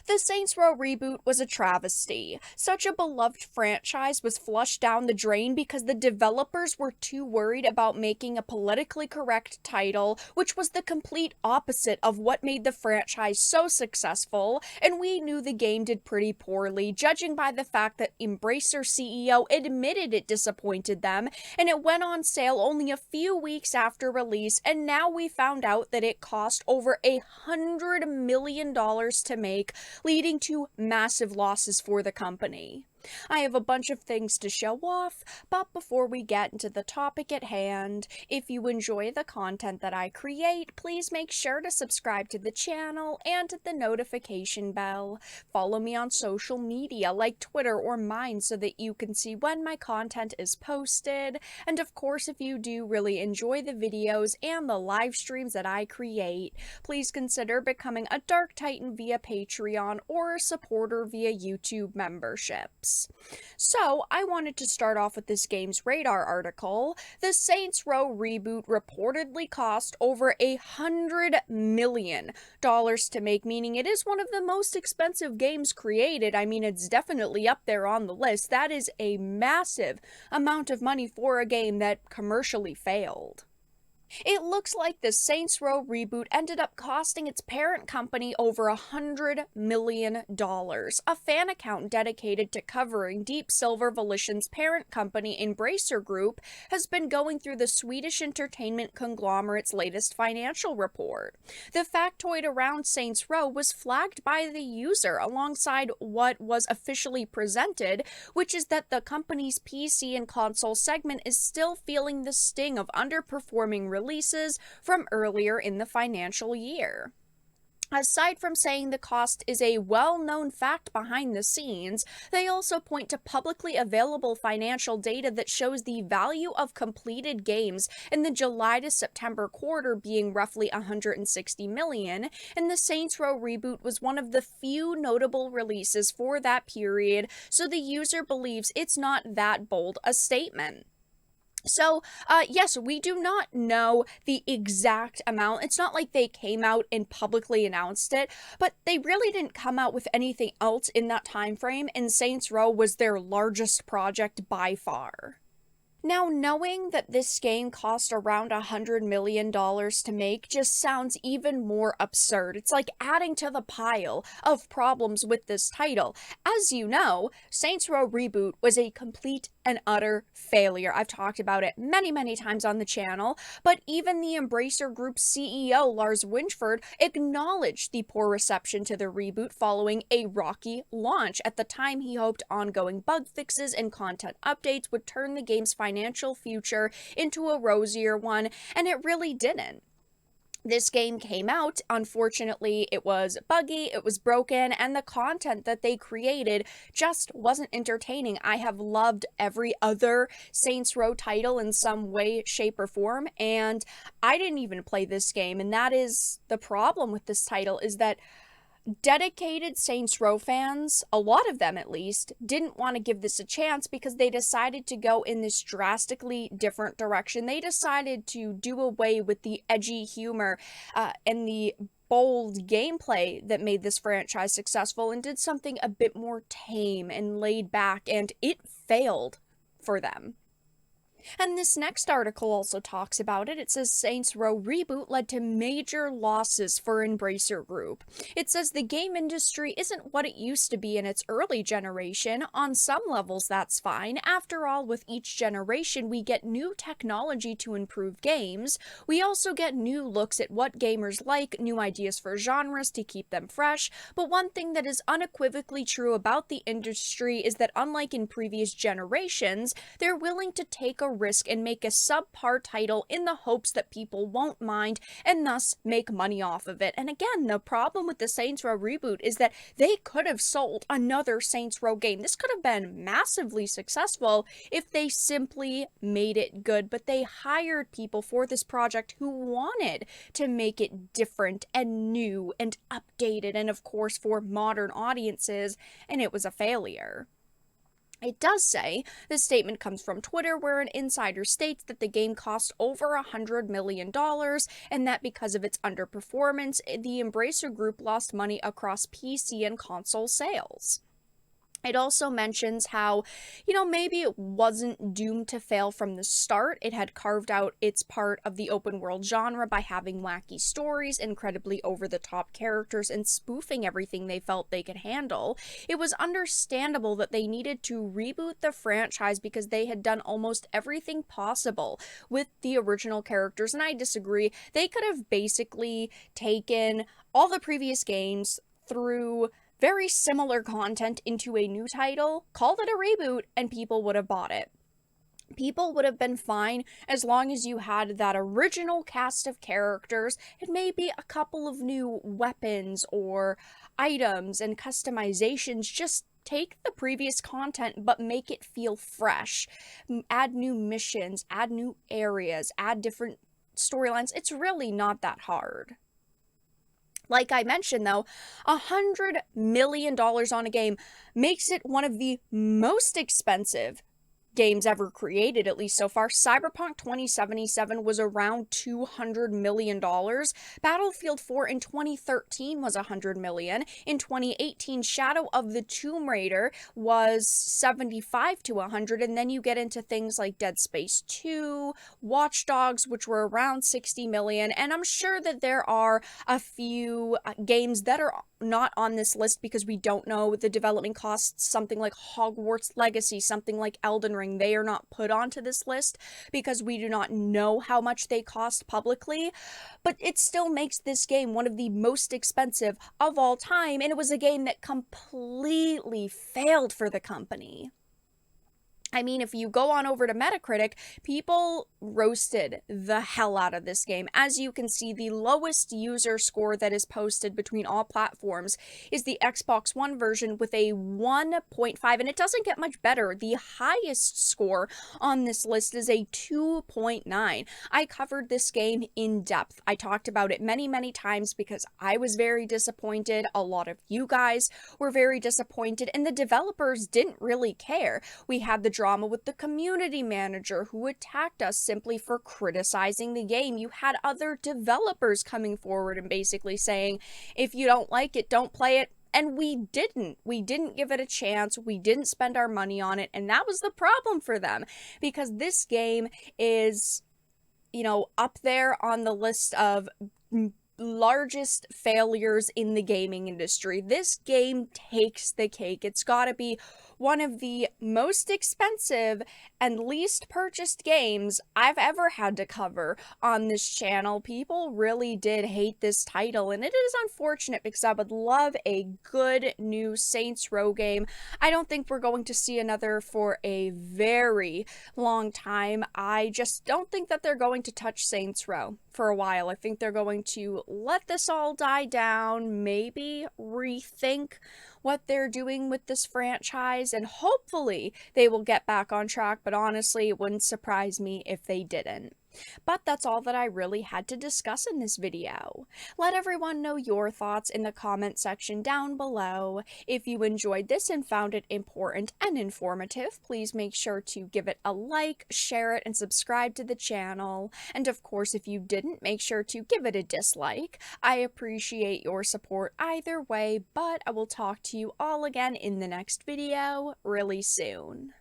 The Saints Row reboot was a travesty. Such a beloved franchise was flushed down the drain because the developers were too worried about making a politically correct title, which was the complete opposite of what made the franchise so successful, and we knew the game did pretty poorly, judging by the fact that Embracer CEO admitted it disappointed them, and it went on sale only a few weeks after release, and now we found out that it cost over $100 million to make, leading to massive losses for the company. I have a bunch of things to show off, but before we get into the topic at hand, if you enjoy the content that I create, please make sure to subscribe to the channel and hit the notification bell. Follow me on social media like Twitter or mine so that you can see when my content is posted. And of course, if you do really enjoy the videos and the live streams that I create, please consider becoming a Dark Titan via Patreon or a supporter via YouTube memberships. So, I wanted to start off with this game's radar article. The Saints Row reboot reportedly cost over $100 million to make, meaning it is one of the most expensive games created. I mean, it's definitely up there on the list. That is a massive amount of money for a game that commercially failed. It looks like the Saints Row reboot ended up costing its parent company over $100 million. A fan account dedicated to covering Deep Silver Volition's parent company, Embracer Group, has been going through the Swedish entertainment conglomerate's latest financial report. The factoid around Saints Row was flagged by the user alongside what was officially presented, which is that the company's PC and console segment is still feeling the sting of underperforming releases from earlier in the financial year. Aside from saying the cost is a well-known fact behind the scenes, they also point to publicly available financial data that shows the value of completed games in the July to September quarter being roughly $160 million, and the Saints Row reboot was one of the few notable releases for that period, so the user believes it's not that bold a statement. So, yes, we do not know the exact amount. It's not like they came out and publicly announced it, but they really didn't come out with anything else in that time frame, and Saints Row was their largest project by far. Now, knowing that this game cost around $100 million to make just sounds even more absurd. It's like adding to the pile of problems with this title. As you know, Saints Row Reboot was a complete and utter failure. I've talked about it many, many times on the channel, but even the Embracer Group's CEO, Lars Winchford, acknowledged the poor reception to the reboot following a rocky launch. At the time, he hoped ongoing bug fixes and content updates would turn the game's financial future into a rosier one, and it really didn't. This game came out, unfortunately, it was buggy, it was broken, and the content that they created just wasn't entertaining. I have loved every other Saints Row title in some way, shape, or form, and I didn't even play this game, and that is the problem with this title, is that dedicated Saints Row fans, a lot of them at least, didn't want to give this a chance because they decided to go in this drastically different direction. They decided to do away with the edgy humor and the bold gameplay that made this franchise successful and did something a bit more tame and laid back, and it failed for them. And this next article also talks about it. It says Saints Row Reboot led to major losses for Embracer Group. It says the game industry isn't what it used to be in its early generation. On some levels, that's fine. After all, with each generation, we get new technology to improve games. We also get new looks at what gamers like, new ideas for genres to keep them fresh. But one thing that is unequivocally true about the industry is that unlike in previous generations, they're willing to take a risk and make a subpar title in the hopes that people won't mind and thus make money off of it. And again, the problem with the Saints Row reboot is that they could have sold another Saints Row game. This could have been massively successful if they simply made it good, but they hired people for this project who wanted to make it different and new and updated and of course for modern audiences, and it was a failure. It does say, this statement comes from Twitter, where an insider states that the game cost over $100 million and that because of its underperformance, the Embracer Group lost money across PC and console sales. It also mentions how, maybe it wasn't doomed to fail from the start. It had carved out its part of the open world genre by having wacky stories, incredibly over the top characters, and spoofing everything they felt they could handle. It was understandable that they needed to reboot the franchise because they had done almost everything possible with the original characters, and I disagree. They could have basically taken all the previous games through very similar content into a new title, called it a reboot, and people would have bought it. People would have been fine as long as you had that original cast of characters and maybe a couple of new weapons or items and customizations. Just take the previous content but make it feel fresh. Add new missions, add new areas, add different storylines. It's really not that hard. Like I mentioned, though, $100 million on a game makes it one of the most expensive games ever created, at least so far. Cyberpunk 2077 was around $200 million. Battlefield 4 in 2013 was $100 million. In 2018, Shadow of the Tomb Raider was 75 to 100, and then you get into things like Dead Space 2, Watch Dogs, which were around 60 million, and I'm sure that there are a few games that are not on this list because we don't know the development costs. Something like Hogwarts Legacy, something like Elden Ring, they are not put onto this list because we do not know how much they cost publicly, but it still makes this game one of the most expensive of all time, and it was a game that completely failed for the company. I mean, if you go on over to Metacritic, people roasted the hell out of this game. As you can see, the lowest user score that is posted between all platforms is the Xbox One version with a 1.5, and it doesn't get much better. The highest score on this list is a 2.9. I covered this game in depth. I talked about it many, many times because I was very disappointed. A lot of you guys were very disappointed, and the developers didn't really care. We had the drama with the community manager who attacked us simply for criticizing the game. You had other developers coming forward and basically saying, if you don't like it, don't play it. And we didn't. We didn't give it a chance. We didn't spend our money on it. And that was the problem for them, because this game is, up there on the list of largest failures in the gaming industry. This game takes the cake. It's got to be one of the most expensive and least purchased games I've ever had to cover on this channel. People really did hate this title, and it is unfortunate because I would love a good new Saints Row game. I don't think we're going to see another for a very long time. I just don't think that they're going to touch Saints Row for a while. I think they're going to let this all die down, maybe rethink what they're doing with this franchise, and hopefully they will get back on track, but honestly, it wouldn't surprise me if they didn't. But that's all that I really had to discuss in this video. Let everyone know your thoughts in the comment section down below. If you enjoyed this and found it important and informative, please make sure to give it a like, share it, and subscribe to the channel. And of course, if you didn't, make sure to give it a dislike. I appreciate your support either way, but I will talk to you all again in the next video really soon.